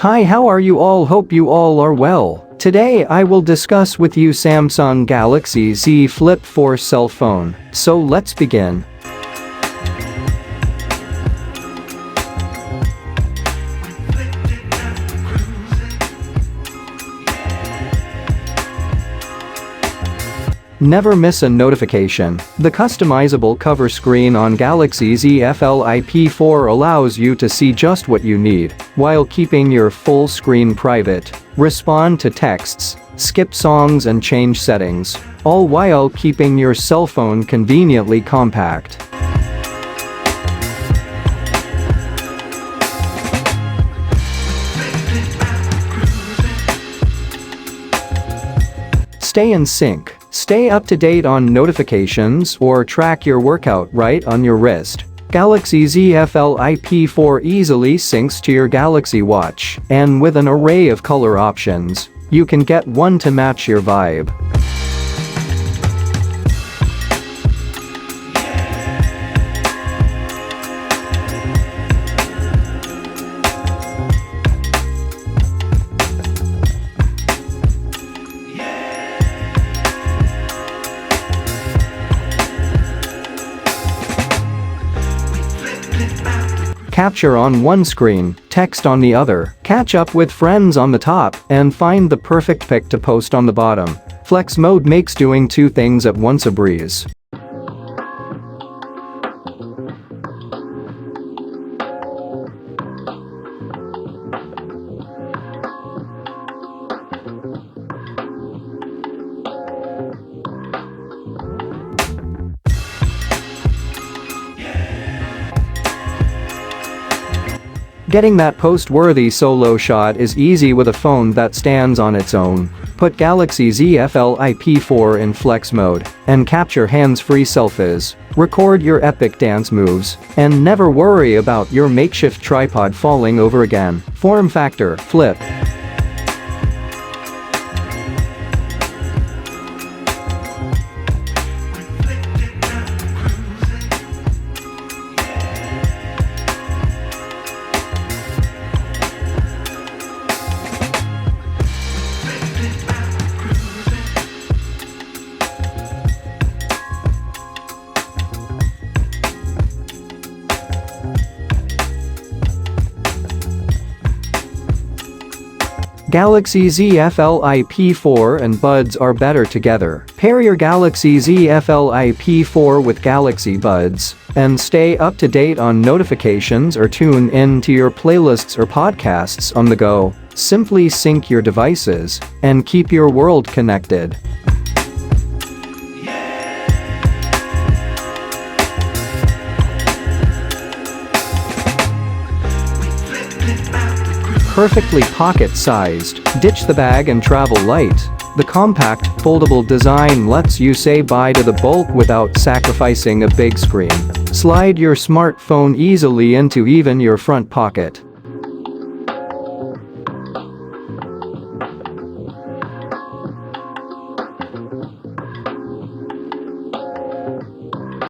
Hi, how are you all? Hope you all are well. Today I will discuss with you Samsung Galaxy Z Flip4 cell phone. So let's begin. Never miss a notification. The customizable cover screen on Galaxy Z Flip4 allows you to see just what you need, while keeping your full screen private. Respond to texts, skip songs and change settings, all while keeping your cell phone conveniently compact. Stay in sync. Stay up to date on notifications or track your workout right on your wrist. Galaxy Z Flip4 easily syncs to your Galaxy Watch, and with an array of color options, you can get one to match your vibe. Capture on one screen, text on the other, catch up with friends on the top, and find the perfect pic to post on the bottom. Flex mode makes doing two things at once a breeze. Getting that post-worthy solo shot is easy with a phone that stands on its own. Put Galaxy Z Flip4 in flex mode and capture hands-free selfies. Record your epic dance moves and never worry about your makeshift tripod falling over again. Form factor, flip. Galaxy Z Flip4 and Buds are better together. Pair your Galaxy Z Flip4 with Galaxy Buds and stay up to date on notifications or tune in to your playlists or podcasts on the go. Simply sync your devices and keep your world connected. Perfectly pocket-sized, ditch the bag and travel light. The compact, foldable design lets you say bye to the bulk without sacrificing a big screen. Slide your smartphone easily into even your front pocket.